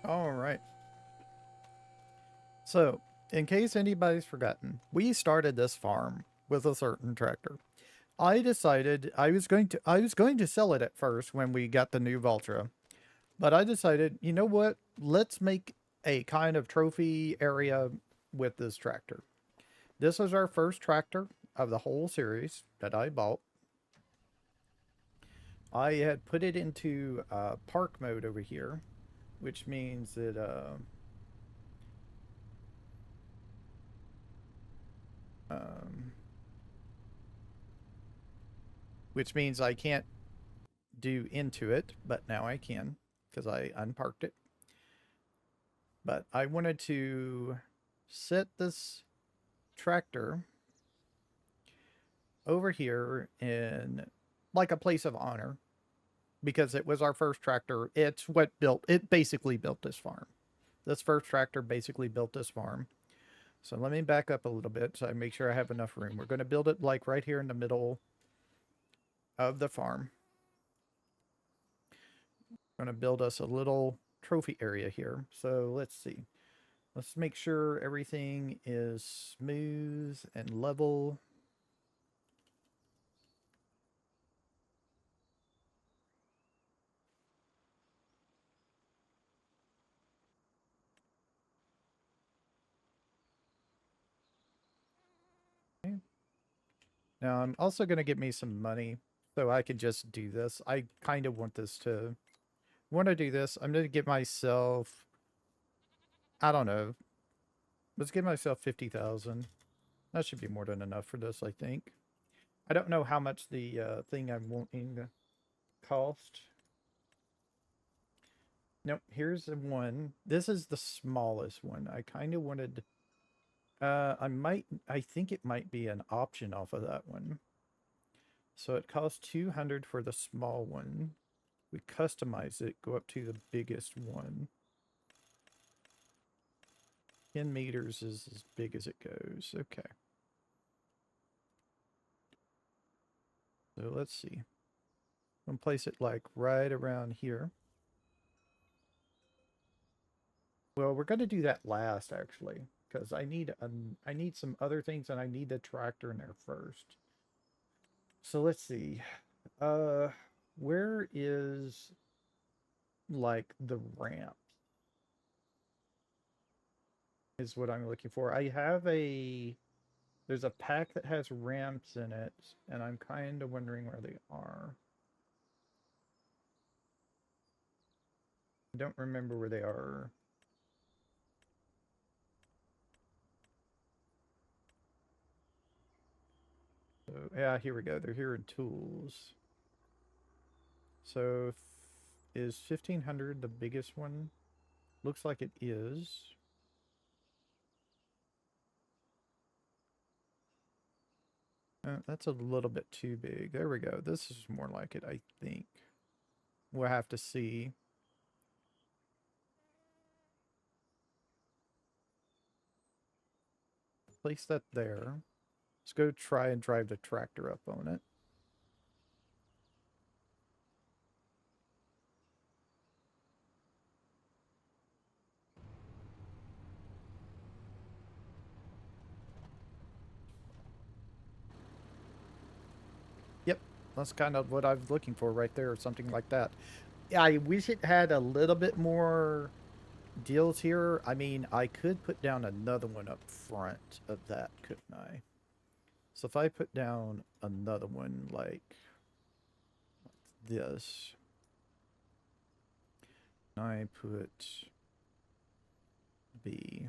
All right. So, in case anybody's forgotten, we started this farm with a certain tractor. I decided I was going to sell it at first when we got the new Valtra, but I decided, you know what? Let's make a kind of trophy area with this tractor. This was our first tractor of the whole series that I bought. I had put it into park mode over here, which means that um, which means I can't do into it, but now I can because I unparked it. But I wanted to set this tractor over here in like a place of honor because it was our first tractor. It's what built it basically built this farm. This first tractor basically built this farm. So let me back up a little bit so I make sure I have enough room. We're going to build it like right here in the middle of the farm. We're going to build us a little trophy area here. So let's see. Let's make sure everything is smooth and level. Okay. Now I'm also going to get me some money so I can just do this. I kind of want to do this. I'm going to get myself, I don't know, let's give myself 50,000. That should be more than enough for this, I think. I don't know how much the thing I'm wanting to cost. Nope, here's the one. This is the smallest one. I kind of wanted, I think it might be an option off of that one. So it costs 200 for the small one. We customize it, go up to the biggest one. 10 meters is as big as it goes. Okay. So let's see. I'm gonna place it like right around here. Well, we're gonna do that last actually, because I need some other things and I need the tractor in there first. So let's see. Uh where is like the ramp is what I'm looking for. I have a there's a pack that has ramps in it, and I'm kind of wondering where they are. I don't remember where they are. So, yeah, here we go. They're here in tools. So is 1500 the biggest one? Looks like it is. That's a little bit too big. There we go. This is more like it, I think. We'll have to see. Place that there. Let's go try and drive the tractor up on it. Yep, that's kind of what I was looking for right there, or something like that. I wish it had a little bit more deals here. I mean, I could put down another one up front of that, couldn't I? So if I put down another one like this, I put B.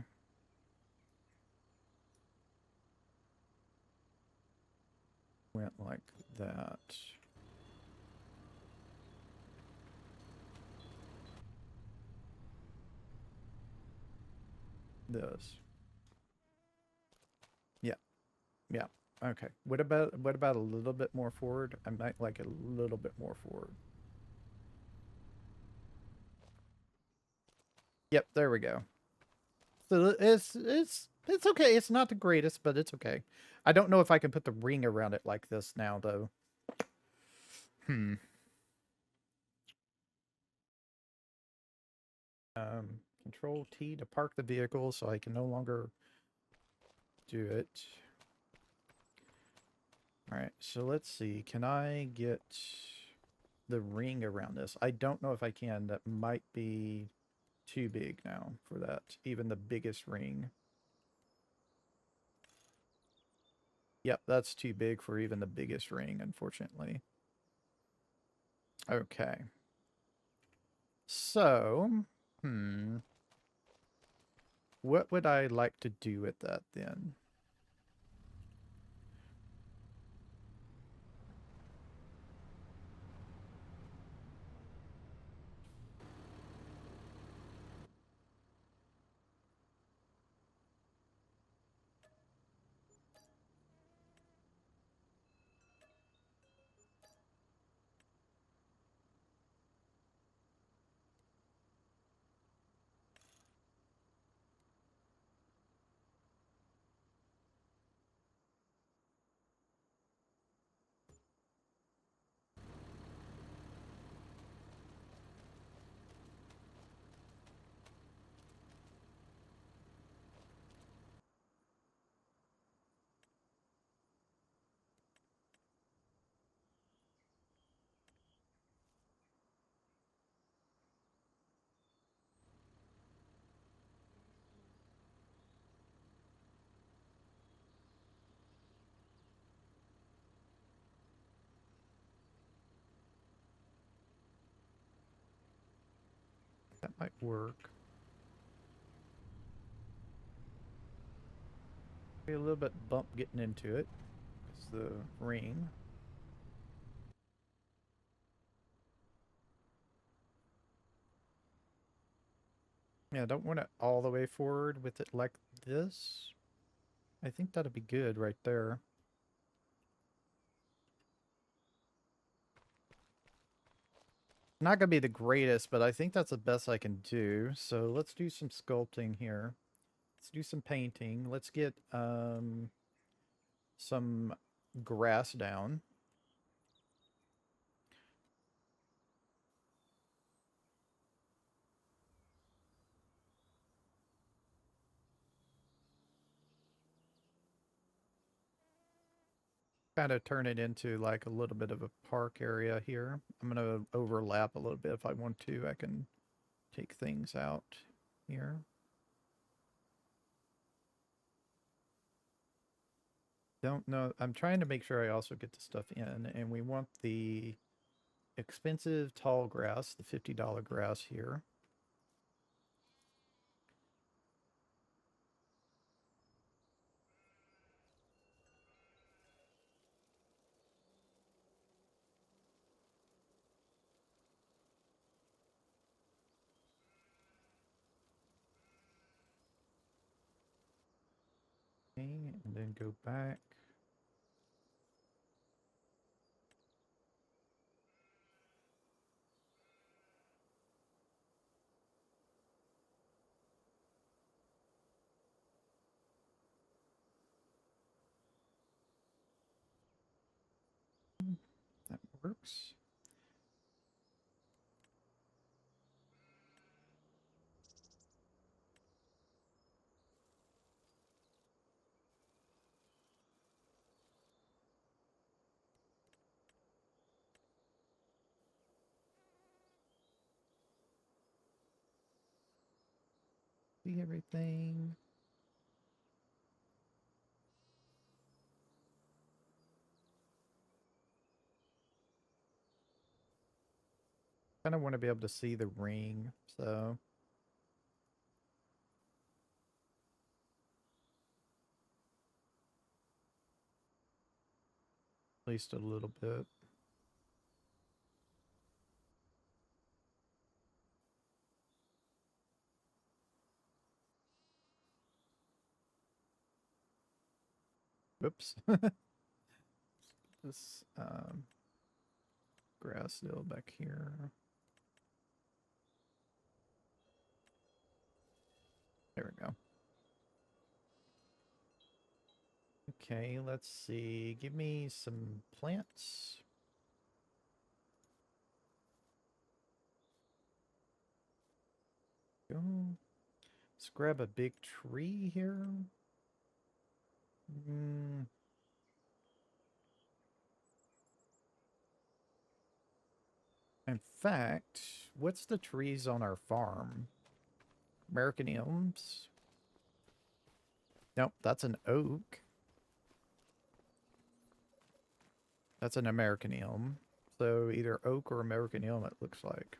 Went like that. This. Yeah. Yeah. Okay. What about a little bit more forward? I might like a little bit more forward. Yep, there we go. So it's okay. It's not the greatest, but it's okay. I don't know if I can put the ring around it like this now though. Hmm. Control T to park the vehicle so I can no longer do it. Alright, so let's see. Can I get the ring around this? I don't know if I can. That might be too big now for that. Even the biggest ring. Yep, that's too big for even the biggest ring, unfortunately. Okay. So, what would I like to do with that then? That might work. Be a little bit bump getting into it. It's the ring. Yeah, I don't want it all the way forward with it like this. I think that'd be good right there. Not gonna be the greatest, but I think that's the best I can do. So let's do some sculpting here. Let's do some painting. Let's get some grass down. Kind of turn it into like a little bit of a park area here. I'm gonna overlap a little bit if I want to. I can take things out here. Don't know. I'm trying to make sure I also get the stuff in, and we want the expensive tall grass, the $50 grass here. Okay, and then go back. That works. See everything. Kind of want to be able to see the ring, so at least a little bit. Whoops. This grass still back here. There we go. Okay, let's see. Give me some plants. Go go. Let's grab a big tree here. Mm. In fact, what's the trees on our farm? American elms? Nope, that's an oak. That's an American elm. So either oak or American elm, it looks like.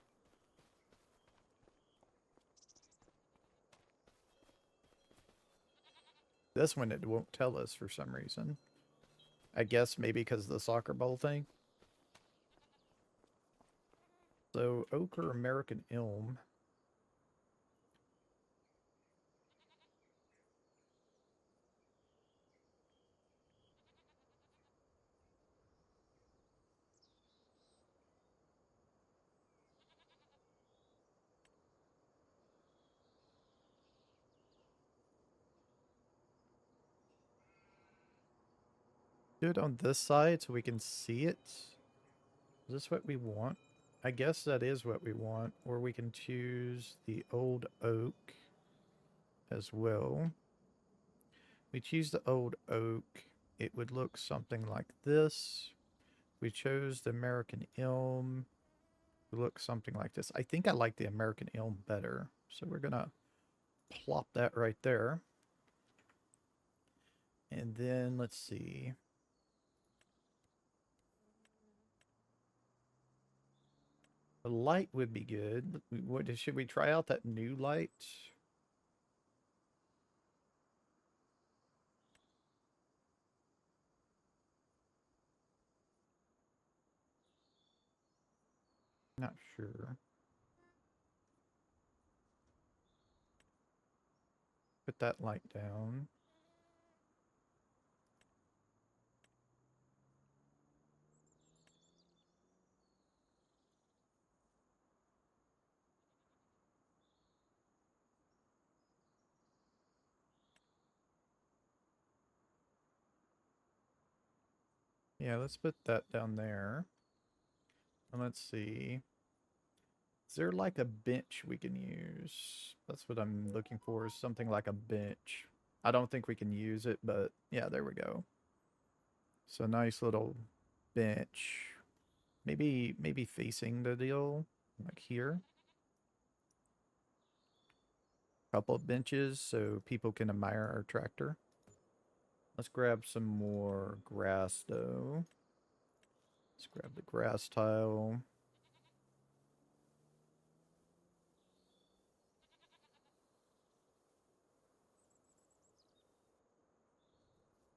This one, it won't tell us for some reason. I guess maybe because of the soccer ball thing. So oak or American elm. Do it on this side so we can see it. Is this what we want? I guess that is what we want. Or we can choose the old oak as well. We choose the old oak. It would look something like this. We chose the American elm. It would look something like this. I think I like the American elm better. So we're going to plop that right there. And then let's see. The light would be good. What should we try out that new light? Not sure. Put that light down. Yeah, let's put that down there. And let's see. Is there like a bench we can use? That's what I'm looking for, is something like a bench. I don't think we can use it, but yeah, there we go. So nice little bench. Maybe facing the deal, like here. Couple of benches so people can admire our tractor. Let's grab some more grass though. Let's grab the grass tile.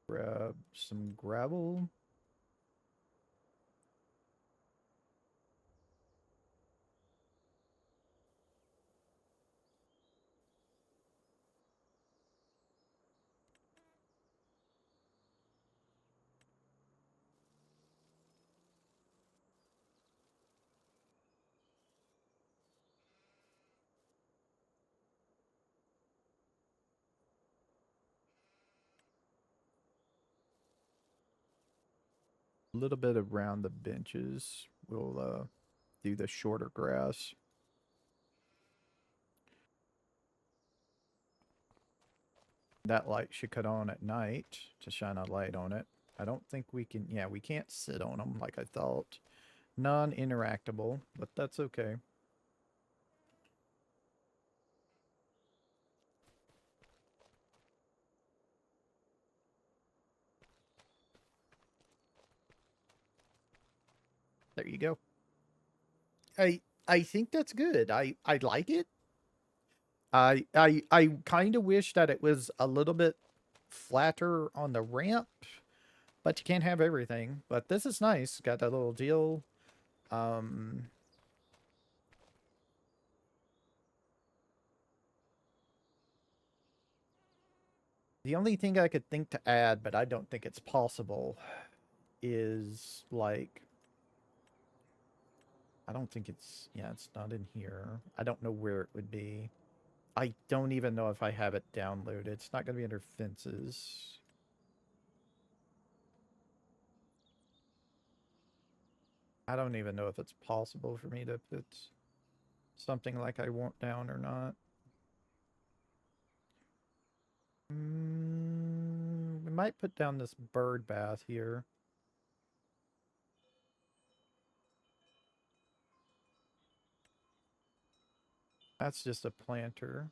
Grab some gravel. A little bit around the benches. We'll do the shorter grass. That light should cut on at night to shine a light on it. I don't think we can, yeah, we can't sit on them like I thought. Non-interactable, but that's okay. There you go. I think that's good. I like it. I kind of wish that it was a little bit flatter on the ramp, but you can't have everything. But this is nice. Got that little deal. Um, the only thing I could think to add, but I don't think it's possible, is like, I don't think it's, yeah, it's not in here. I don't know where it would be. I don't even know if I have it downloaded. It's not going to be under fences. I don't even know if it's possible for me to put something like I want down or not. might put down this bird bath here. That's just a planter.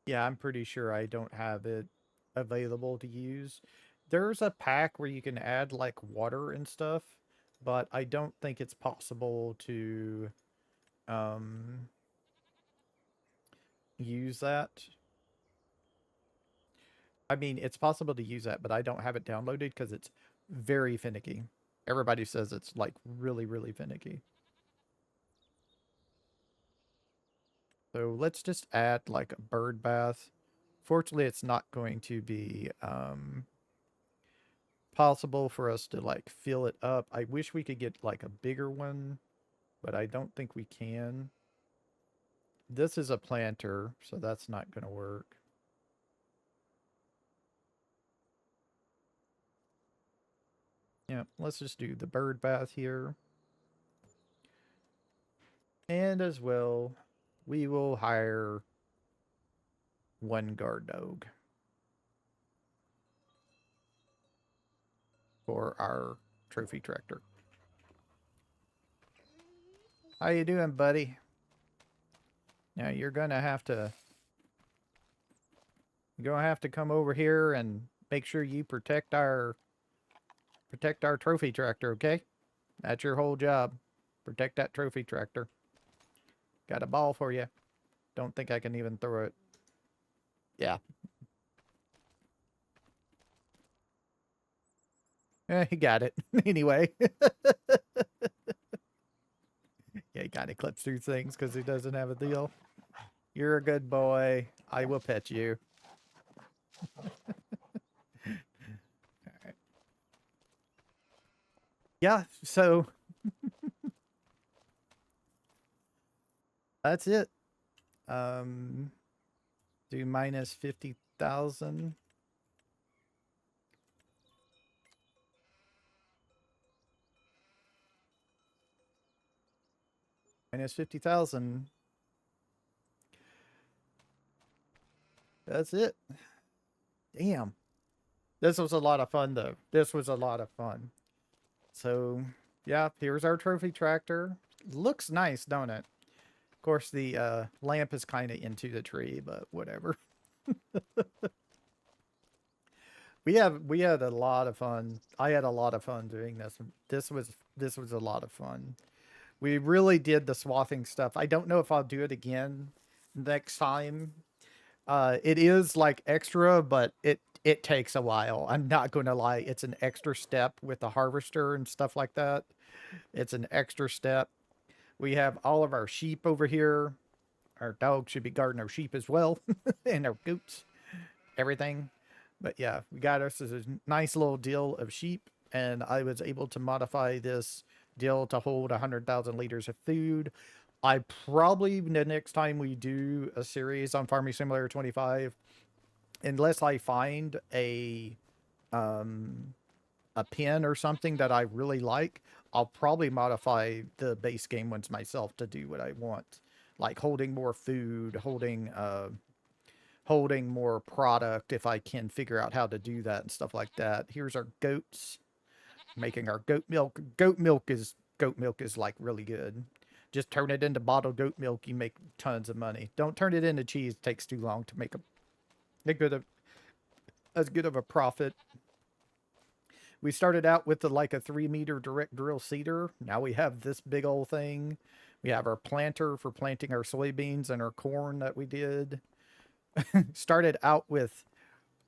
Yeah, I'm pretty sure I don't have it available to use. There's a pack where you can add like water and stuff, but I don't think it's possible to um use that. I mean, it's possible to use that, but I don't have it downloaded because it's very finicky. Everybody says it's like really, really finicky. So let's just add like a bird bath. Fortunately, it's not going to be possible for us to like fill it up. I wish we could get like a bigger one, but I don't think we can. This is a planter, so that's not going to work. Yeah, let's just do the bird bath here. And as well, we will hire one guard dog for our trophy tractor. How you doing, buddy? Now you're gonna have to come over here and make sure you protect our trophy tractor, okay? That's your whole job. Protect that trophy tractor. Got a ball for you. Don't think I can even throw it. Yeah. He got it. Anyway. Yeah, he kind of clips through things because he doesn't have a deal. You're a good boy. I will pet you. Alright. Yeah, so that's it. Do minus 50,000. Minus 50,000. That's it. Damn. This was a lot of fun, though. This was a lot of fun. So, yeah, here's our trophy tractor. Looks nice, don't it? Of course, the lamp is kind of into the tree, but whatever. We had a lot of fun. I had a lot of fun doing this. This was a lot of fun. We really did the swathing stuff. I don't know if I'll do it again next time. It is like extra, but it takes a while. I'm not going to lie. It's an extra step with the harvester and stuff like that. It's an extra step. We have all of our sheep over here. Our dog should be guarding our sheep as well, and our goats, everything. But yeah, we got us a nice little deal of sheep, and I was able to modify this deal to hold 100,000 liters of food. I probably, the next time we do a series on Farming Simulator 25, unless I find a pin or something that I really like, I'll probably modify the base game ones myself to do what I want, like holding more food, holding more product if I can figure out how to do that and stuff like that. Here's our goats, making our goat milk. Goat milk is like really good. Just turn it into bottled goat milk, you make tons of money. Don't turn it into cheese; it takes too long to make a good of as good of a profit. We started out with like a 3 meter direct drill seeder. Now we have this big old thing. We have our planter for planting our soybeans and our corn that we did. Started out with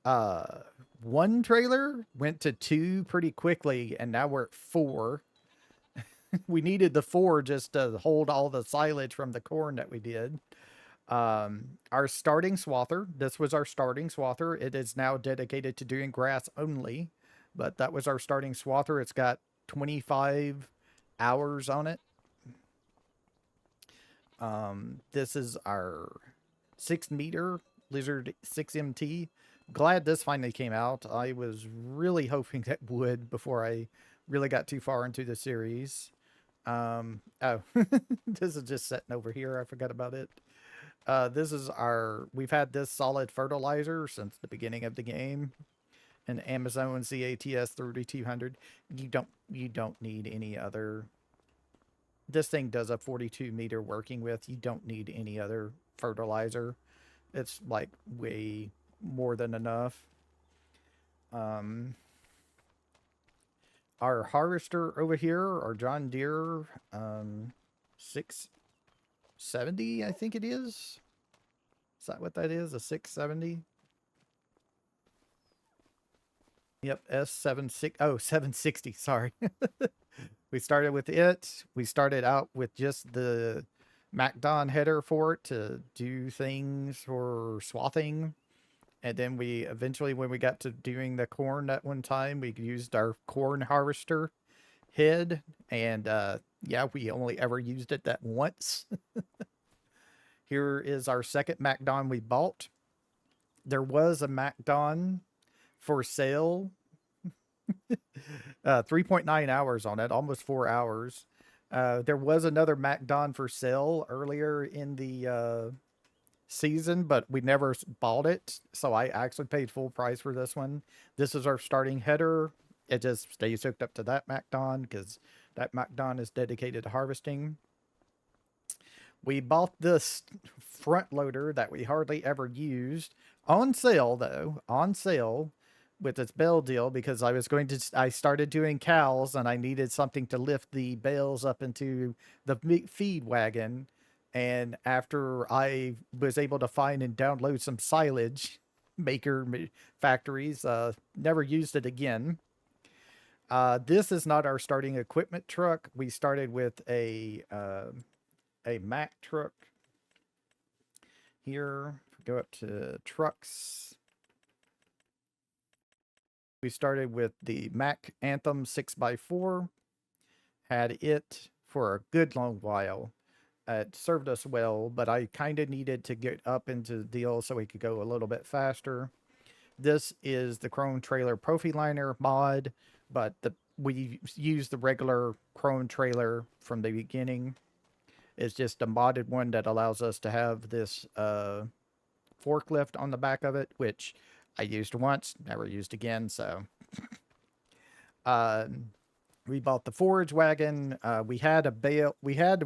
One trailer went to 2 pretty quickly, and now we're at 4. We needed the 4 just to hold all the silage from the corn that we did. Our starting swather, this was our starting swather. It is now dedicated to doing grass only, but that was our starting swather. It's got 25 hours on it. This is our 6-meter Lizard 6MT. Glad this finally came out. I was really hoping that would before I really got too far into the series. Oh, this is just sitting over here. I forgot about it. This is we've had this solid fertilizer since the beginning of the game. An Amazon ZATS 3200. You don't need any other. This thing does a 42-meter working width. You don't need any other fertilizer. It's like way more than enough. Our harvester over here, our John Deere 670, I think it is. Is that what that is? A 670? Yep, S760, sorry. We started with it. We started out with just the MacDon header for it to do things for swathing. And then we eventually, when we got to doing the corn that one time, we used our corn harvester head. And yeah, we only ever used it that once. Here is our second MacDon we bought. There was a MacDon for sale. 3.9 hours on it, almost 4 hours. There was another MacDon for sale earlier in the season, but we never bought it. So I actually paid full price for this one. This is our starting header. It just stays hooked up to that MacDon because that MacDon is dedicated to harvesting. We bought this front loader that we hardly ever used on sale, though, on sale with its bale deal because I started doing cows and I needed something to lift the bales up into the feed wagon. And after I was able to find and download some silage maker factories, never used it again. This is not our starting equipment truck. We started with a Mack truck. Here, go up to trucks. We started with the Mack Anthem 6x4. Had it for a good long while. It served us well, but I kind of needed to get up into the deal so we could go a little bit faster. This is the Krone Trailer Profiliner mod, but we used the regular Krone trailer from the beginning. It's just a modded one that allows us to have this forklift on the back of it, which I used once, never used again. So we bought the forage wagon. We had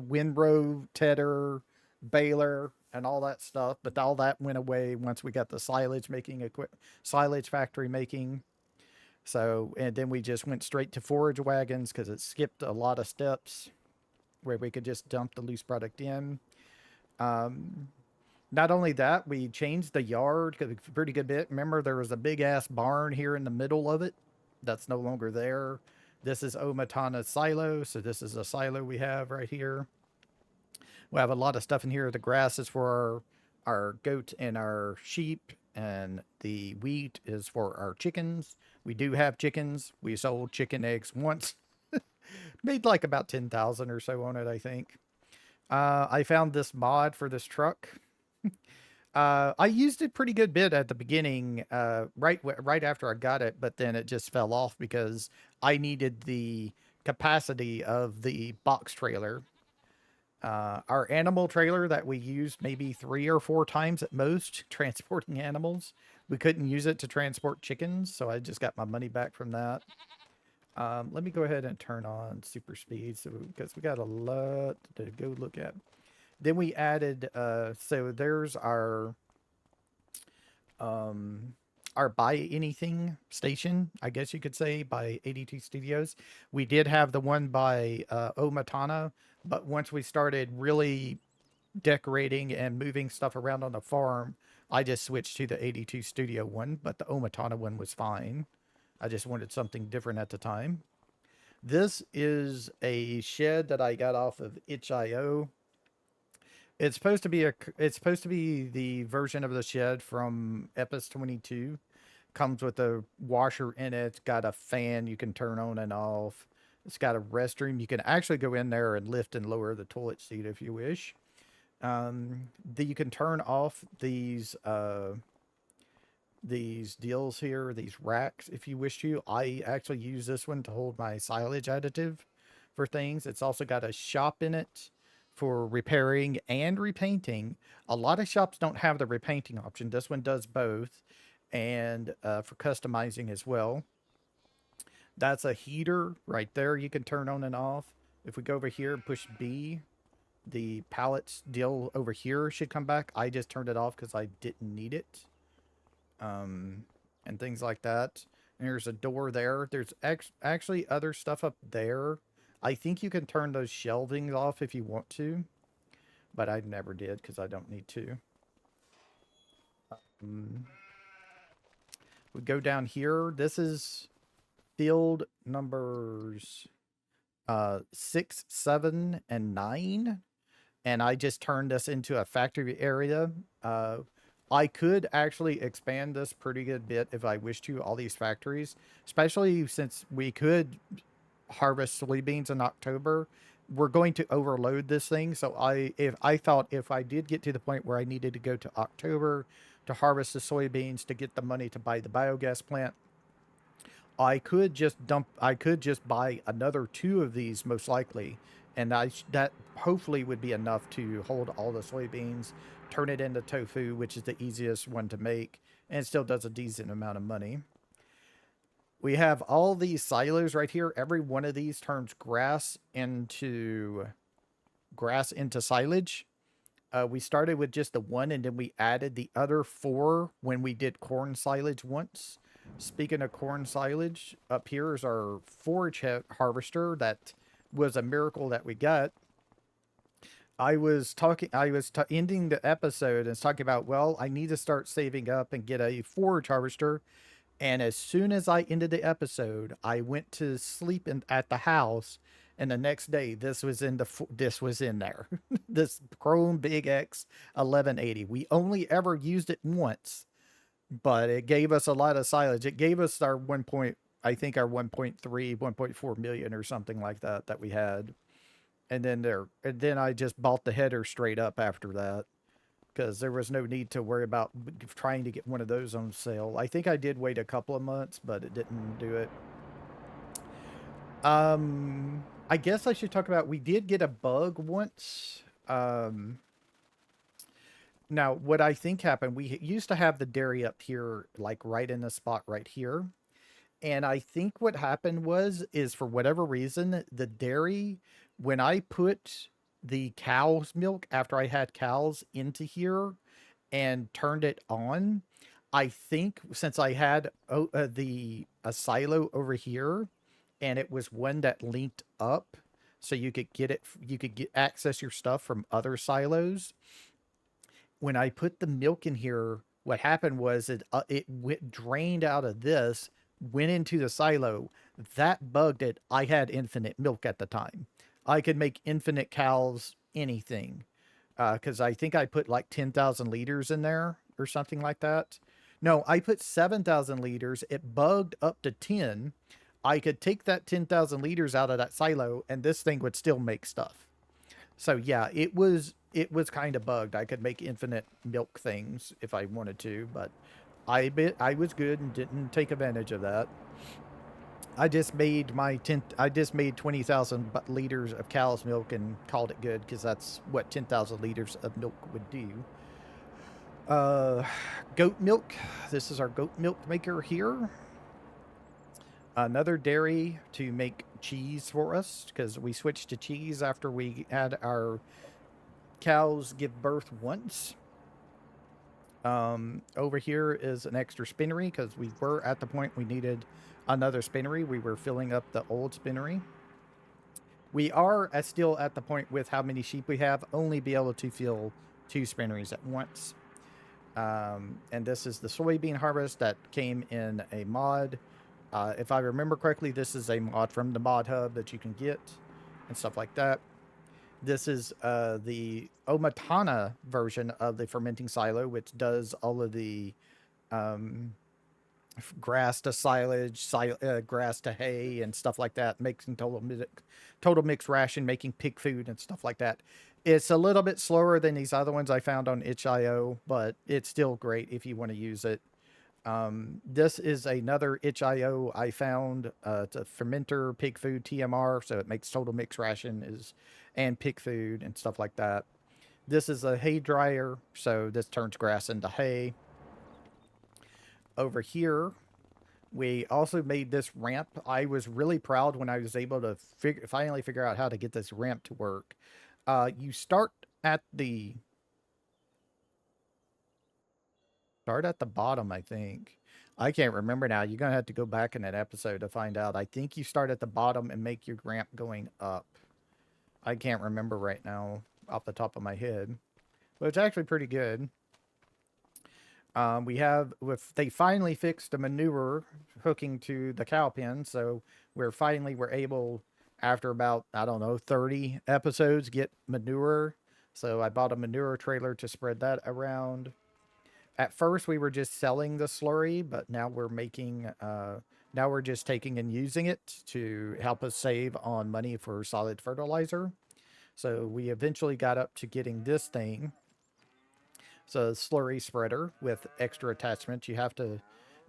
windrow, tedder, baler, and all that stuff, but all that went away once we got the silage factory making. So, and then we just went straight to forage wagons because it skipped a lot of steps where we could just dump the loose product in. Not only that, we changed the yard a pretty good bit. Remember, there was a big ass barn here in the middle of it. That's no longer there. This is Omatana's silo. So this is a silo we have right here. We have a lot of stuff in here. The grass is for our goat and our sheep, and the wheat is for our chickens. We do have chickens. We sold chicken eggs once. Made like about 10,000 or so on it, I think. I found this mod for this truck. I used it pretty good bit at the beginning, right after I got it, but then it just fell off because I needed the capacity of the box trailer. Our animal trailer that we used maybe 3 or 4 times at most, transporting animals. We couldn't use it to transport chickens, so I just got my money back from that. Let me go ahead and turn on super speed because we got a lot to go look at. Then we added, so there's our buy anything station, I guess you could say, by 82 Studios. We did have the one by Omatana, but once we started really decorating and moving stuff around on the farm, I just switched to the 82 Studio one, but the Omatana one was fine. I just wanted something different at the time. This is a shed that I got off of itch.io. It's supposed to be the version of the shed from Epis 22. Comes with a washer in it. It's got a fan you can turn on and off. It's got a restroom. You can actually go in there and lift and lower the toilet seat if you wish. You can turn off these deals here, these racks, if you wish to. I actually use this one to hold my silage additive for things. It's also got a shop in it for repairing and repainting. A lot of shops don't have the repainting option. This one does both, and for customizing as well. That's a heater right there you can turn on and off. If we go over here and push B, the pallets deal over here should come back. I just turned it off because I didn't need it. And things like that. And there's a door there. There's actually other stuff up there. I think you can turn those shelvings off if you want to, but I never did because I don't need to. We go down here. This is field numbers 6, 7, and 9. And I just turned this into a factory area. I could actually expand this pretty good bit if I wish to, all these factories, especially since we could harvest soybeans in October. We're going to overload this thing. So I thought if I did get to the point where I needed to go to October to harvest the soybeans to get the money to buy the biogas plant, I could just buy another 2 of these most likely, and that hopefully would be enough to hold all the soybeans, turn it into tofu, which is the easiest one to make, and it still does a decent amount of money. We have all these silos right here. Every one of these turns grass into silage. We started with just the one, and then we added the other 4 when we did corn silage once. Speaking of corn silage, up here is our forage harvester. That was a miracle that we got. I was ending the episode and talking about, well, I need to start saving up and get a forage harvester. And as soon as I ended the episode, I went to sleep at the house, and the next day this was in there. This Chrome Big X 1180. We only ever used it once, but it gave us a lot of silage. It gave us our 1.3, 1.4 million or something like that we had. And then I just bought the header straight up after that, because there was no need to worry about trying to get one of those on sale. I think I did wait a couple of months, but it didn't do it. I guess I should talk about, we did get a bug once. Now, what I think happened, we used to have the dairy up here, like right in the spot right here. And I think what happened is for whatever reason, the dairy, when I put the cow's milk after I had cows into here and turned it on, I think since I had a silo over here, and it was one that linked up, so you could access your stuff from other silos. When I put the milk in here, what happened was it drained out of this, went into the silo. That bugged it. I had infinite milk at the time. I could make infinite cows anything, because I think I put like 10,000 liters in there or something like that. No, I put 7,000 liters. It bugged up to 10. I could take that 10,000 liters out of that silo, and this thing would still make stuff. So yeah, it was kind of bugged. I could make infinite milk things if I wanted to, but I was good and didn't take advantage of that. I just made 20,000 liters of cow's milk and called it good, because that's what 10,000 liters of milk would do. Goat milk. This is our goat milk maker here. Another dairy to make cheese for us, because we switched to cheese after we had our cows give birth once. Over here is an extra spinnery, because we were at the point we needed another spinnery. We were filling up the old spinnery. We are still at the point with how many sheep we have, only be able to fill 2 spinneries at once. And this is the soybean harvest that came in a mod. If I remember correctly, this is a mod from the mod hub that you can get and stuff like that. This is the Omatana version of the fermenting silo, which does all of the um, grass to silage, grass to hay, and stuff like that, making total mix ration, making pig food and stuff like that. It's a little bit slower than these other ones I found on itch.io, but it's still great if you want to use it. This is another itch.io I found. It's a fermenter pig food TMR, so it makes total mix ration and pig food and stuff like that. This is a hay dryer, so this turns grass into hay. Over here, we also made this ramp. I was really proud when I was able to finally figure out how to get this ramp to work. You at the start at the bottom, I think. I can't remember now. You're gonna have to go back in that episode to find out. I think you start at the bottom and make your ramp going up. I can't remember right now off the top of my head, but it's actually pretty good. They finally fixed the manure hooking to the cow pen, so we're able, after about, I don't know, 30 episodes, get manure. So I bought a manure trailer to spread that around. At first we were just selling the slurry, but now now we're just taking and using it to help us save on money for solid fertilizer. So we eventually got up to getting this thing. So slurry spreader with extra attachments.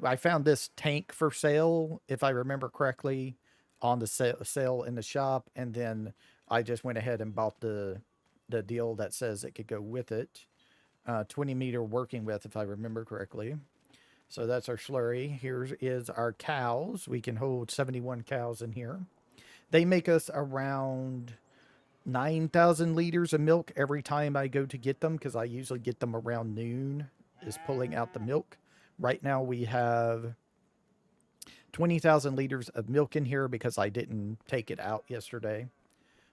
I found this tank for sale, if I remember correctly, on the sale in the shop, and then I just went ahead and bought the deal that says it could go with it. 20-meter working width, if I remember correctly. So that's our slurry. Here is our cows. We can hold 71 cows in here. They make us around 9,000 liters of milk every time I go to get them, because I usually get them around noon, is pulling out the milk. Right now we have 20,000 liters of milk in here because I didn't take it out yesterday.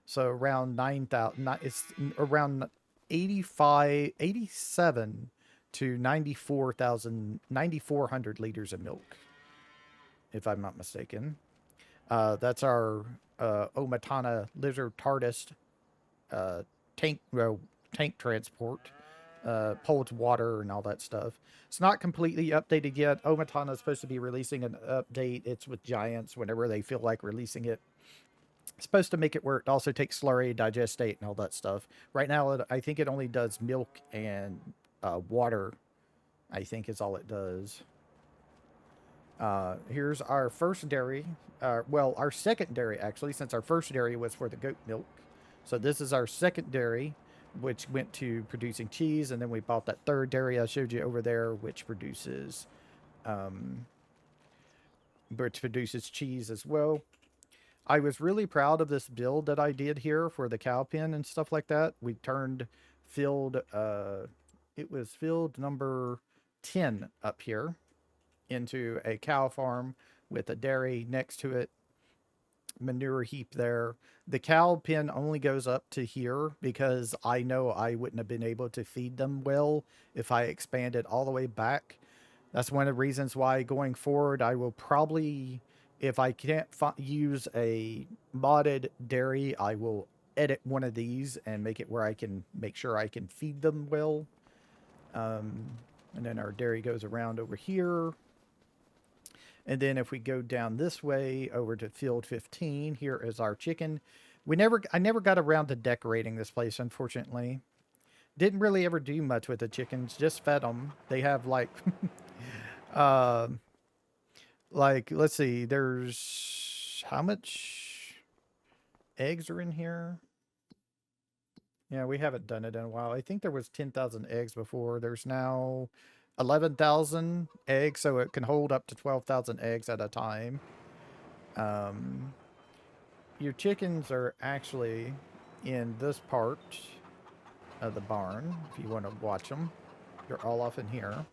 So around 9,000, it's around 87 to 9,400 liters of milk, if I'm not mistaken. That's our Omatana Lizard TARDIS tank transport. Holds water and all that stuff. It's not completely updated yet. Omatana is supposed to be releasing an update. It's with Giants whenever they feel like releasing it. It's supposed to make it work. It also takes slurry, digestate, and all that stuff. Right now, I think it only does milk and water, I think is all it does. Here's our first dairy. Our second dairy, actually, since our first dairy was for the goat milk. So this is our second dairy, which went to producing cheese, and then we bought that third dairy I showed you over there, which produces cheese as well. I was really proud of this build that I did here for the cow pen and stuff like that. We turned it was field number 10 up here into a cow farm with a dairy next to it, manure heap there. The cow pen only goes up to here because I know I wouldn't have been able to feed them well if I expanded all the way back. That's one of the reasons why going forward I will probably, if I can't use a modded dairy, I will edit one of these and make it where I can make sure I can feed them well. And then our dairy goes around over here. And then if we go down this way over to field 15, here is our chicken. I never got around to decorating this place, unfortunately. Didn't really ever do much with the chickens, just fed them. They have like, let's see, there's, how much eggs are in here? Yeah, we haven't done it in a while. I think there was 10,000 eggs before. There's now 11,000 eggs, so it can hold up to 12,000 eggs at a time. Your chickens are actually in this part of the barn, if you want to watch them. They're all off in here.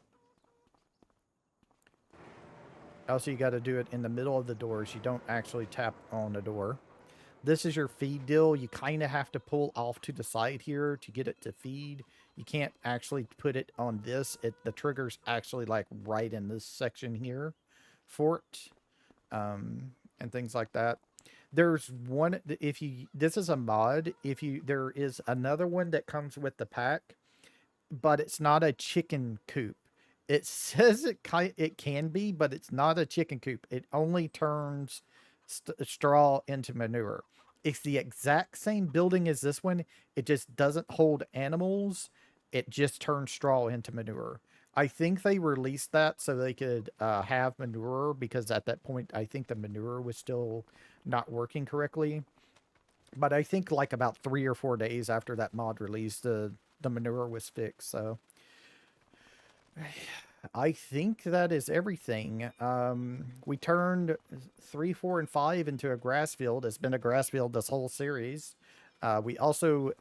Also, you got to do it in the middle of the doors. You don't actually tap on the door. This is your feed deal. You kind of have to pull off to the side here to get it to feed. You can't actually put it on this. The trigger's actually like right in this section here for it, and things like that. There's one, if you, this is a mod. If you, there is another one that comes with the pack, but it's not a chicken coop. It says it can be, but it's not a chicken coop. It only turns straw into manure. It's the exact same building as this one. It just doesn't hold animals. It just turns straw into manure. I think they released that so they could have manure, because at that point I think the manure was still not working correctly. But I think like about 3 or 4 days after that mod released, the manure was fixed. So I think that is everything. We turned 3, 4, and 5 into a grass field. It's been a grass field this whole series. We also,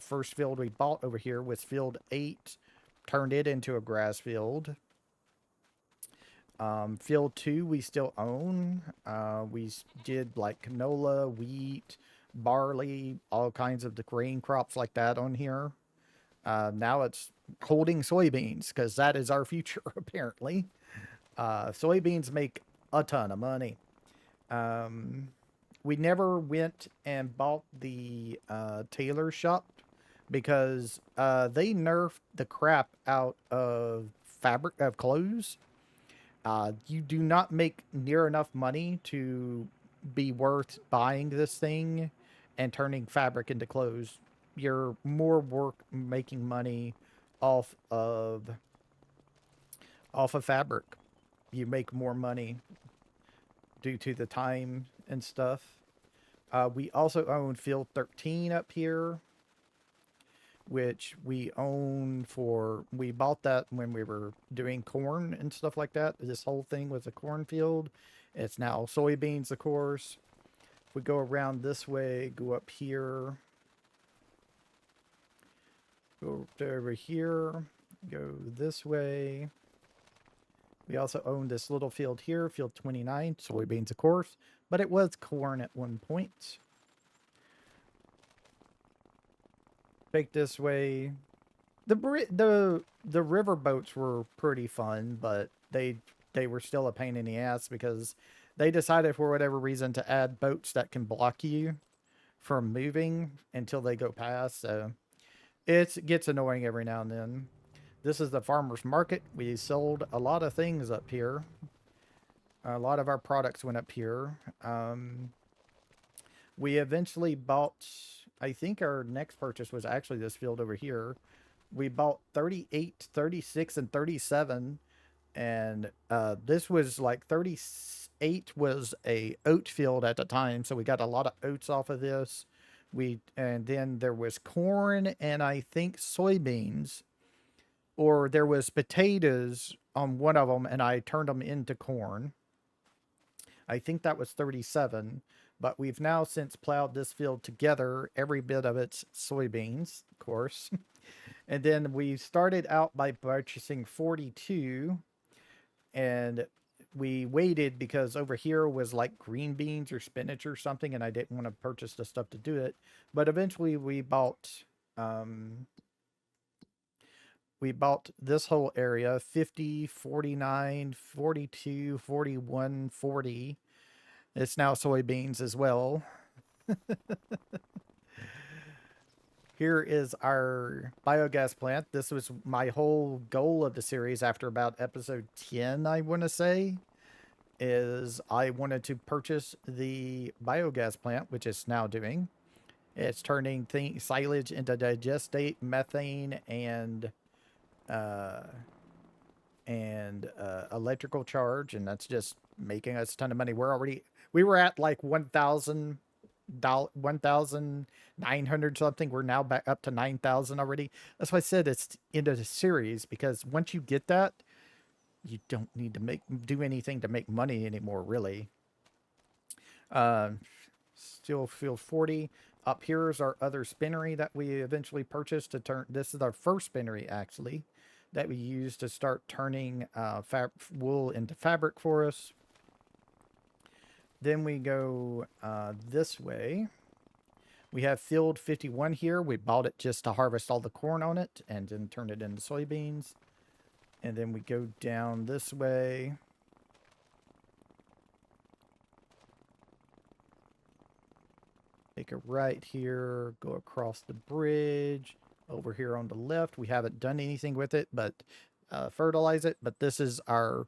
first field we bought over here was field 8, turned it into a grass field. Field 2 we still own. We did like canola, wheat, barley, all kinds of the grain crops like that on here. Now it's holding soybeans, because that is our future, apparently. Soybeans make a ton of money. Um, we never went and bought the tailor shop, because they nerfed the crap out of fabric of clothes. You do not make near enough money to be worth buying this thing and turning fabric into clothes. You're more work making money off of fabric. You make more money due to the time and stuff. We also own Field 13 up here, which we own for, we bought that when we were doing corn and stuff like that. This whole thing was a cornfield. It's now soybeans, of course. If we go around this way, go up here, go over here, go this way. We also own this little field here, field 29, soybeans, of course, but it was corn at one point. Take this way. The river boats were pretty fun, but they were still a pain in the ass, because they decided for whatever reason to add boats that can block you from moving until they go past. So it gets annoying every now and then. This is the farmer's market. We sold a lot of things up here. A lot of our products went up here. We eventually bought, I think our next purchase was actually this field over here. We bought 38, 36, and 37. And this was like 38 was a oat field at the time. So we got a lot of oats off of this. And then there was corn and I think soybeans, or there was potatoes on one of them, and I turned them into corn. I think that was 37, but we've now since plowed this field together. Every bit of it's soybeans, of course. And then we started out by purchasing 42, and we waited because over here was like green beans or spinach or something, and I didn't want to purchase the stuff to do it. But eventually we bought this whole area, 50, 49, 42, 41, 40. It's now soybeans as well. Here is our biogas plant. This was my whole goal of the series after about episode 10, I want to say, is I wanted to purchase the biogas plant, which it's now doing. It's turning silage into digestate, methane, and electrical charge, and that's just making us a ton of money. We were at like $1,900 something. We're now back up to 9,000 already. That's why I said it's into the series, because once you get that, you don't need to do anything to make money anymore, really. Still field 40. Up here is our other spinnery that we eventually purchased to turn. This is our first spinnery, actually, that we used to start turning wool into fabric for us. Then we go this way. We have field 51 here. We bought it just to harvest all the corn on it and then turn it into soybeans. And then we go down this way. Take a right here, go across the bridge. Over here on the left, we haven't done anything with it, but fertilize it. But this is our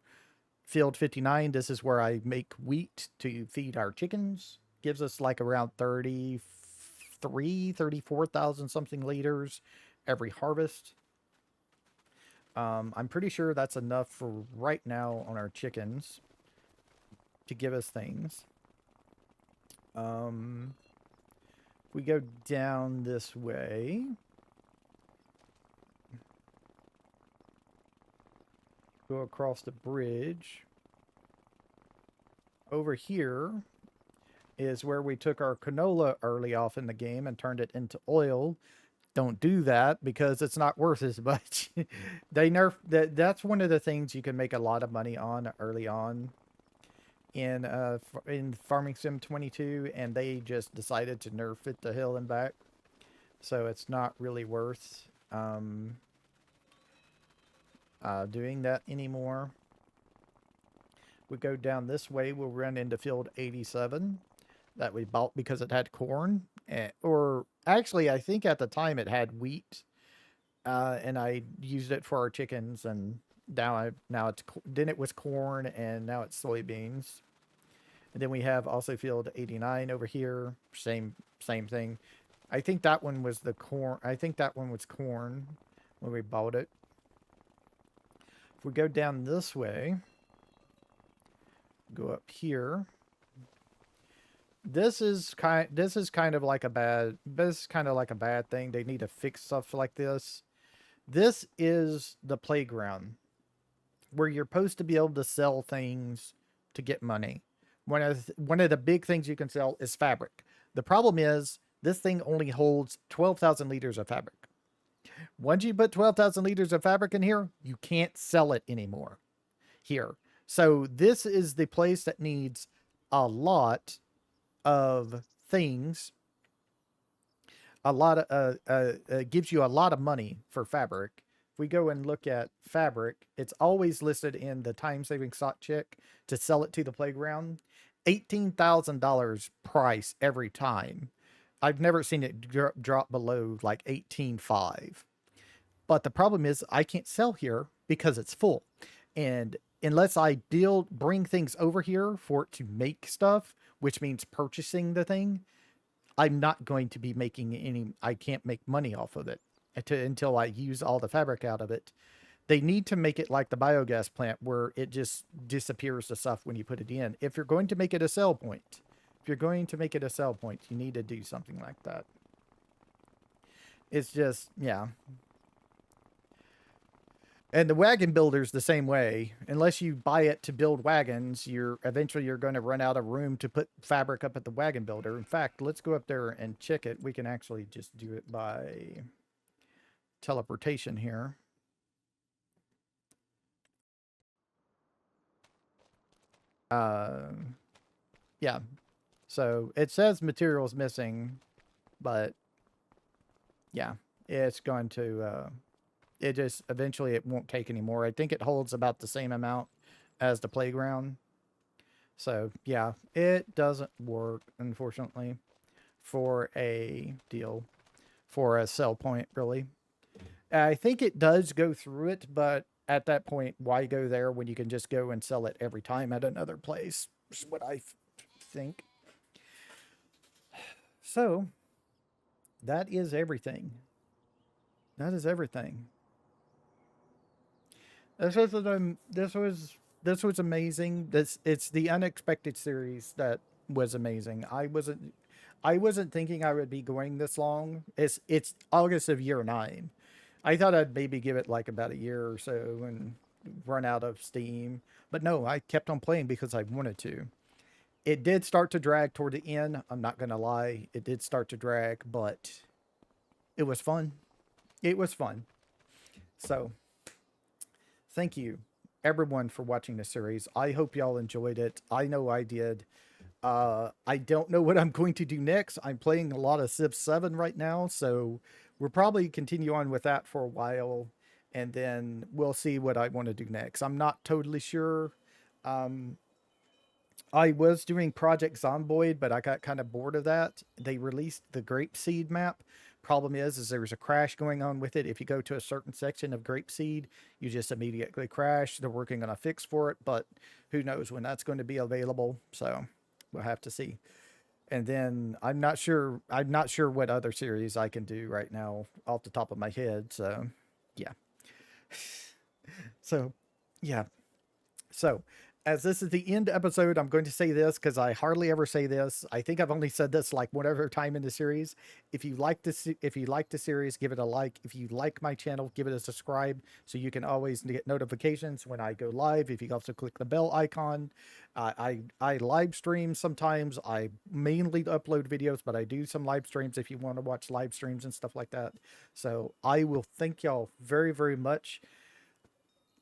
field 59. This is where I make wheat to feed our chickens. Gives us like around 34,000 something liters every harvest. I'm pretty sure that's enough for right now on our chickens to give us things. We go down this way. Go across the bridge. Over here is where we took our canola early off in the game and turned it into oil. Don't do that because it's not worth as much. They nerf that. That's one of the things you can make a lot of money on early on in Farming Sim 22, and they just decided to nerf it to hell and back. So it's not really worth doing that anymore. We go down this way, we'll run into field 87 that we bought because it had corn. Or actually, I think at the time it had wheat, and I used it for our chickens, and now it was corn, and now it's soybeans. And then we have also field 89 over here, same thing. I think that one was the corn. I think that one was corn when we bought it. If we go down this way, go up here. This is kind of like a bad thing. They need to fix stuff like this. This is the playground where you're supposed to be able to sell things to get money. One of the big things you can sell is fabric. The problem is this thing only holds 12,000 liters of fabric. Once you put 12,000 liters of fabric in here, you can't sell it anymore here. So this is the place that needs a lot of things. Gives you a lot of money for fabric. If we go and look at fabric, it's always listed in the time-saving stock check to sell it to the playground. $18,000 price every time. I've never seen it drop below like 18.5. But the problem is I can't sell here because it's full. And unless I bring things over here for it to make stuff, which means purchasing the thing, I'm not going to be making any, I can't make money off of it until I use all the fabric out of it. They need to make it like the biogas plant where it just disappears the stuff when you put it in. If you're going to make it a sell point, you need to do something like that. It's just, yeah. And the wagon builder's the same way. Unless you buy it to build wagons, eventually you're going to run out of room to put fabric up at the wagon builder. In fact, let's go up there and check it. We can actually just do it by teleportation here. Yeah. So it says materials missing, but yeah, it's going to, it just, eventually it won't take anymore. I think it holds about the same amount as the playground. So yeah, it doesn't work, unfortunately, for a sell point, really. I think it does go through it, but at that point, why go there when you can just go and sell it every time at another place? Is what I think. So that is everything. This was amazing. It's the unexpected series that was amazing. I wasn't thinking I would be going this long. It's August of year 9. I thought I'd maybe give it like about a year or so and run out of steam. But no, I kept on playing because I wanted to. It did start to drag toward the end. I'm not going to lie. It did start to drag, but it was fun. So, thank you, everyone, for watching this series. I hope y'all enjoyed it. I know I did. I don't know what I'm going to do next. I'm playing a lot of Civ 7 right now, so we'll probably continue on with that for a while, and then we'll see what I want to do next. I'm not totally sure. Um, I was doing Project Zomboid, but I got kind of bored of that. They released the Grapeseed map. Problem is there's a crash going on with it. If you go to a certain section of Grapeseed, you just immediately crash. They're working on a fix for it, but who knows when that's going to be available. So we'll have to see. And then I'm not sure. I'm not sure what other series I can do right now off the top of my head. So yeah. So yeah. So, as this is the end episode, I'm going to say this because I hardly ever say this. I think I've only said this like whatever time in the series. If you like the series, give it a like. If you like my channel, give it a subscribe so you can always get notifications when I go live. If you also click the bell icon, I live stream sometimes. I mainly upload videos, but I do some live streams if you want to watch live streams and stuff like that. So I will thank y'all very very much.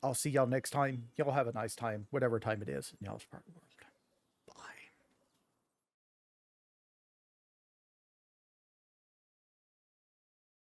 I'll see y'all next time. Y'all have a nice time, whatever time it is in y'all's part of the world.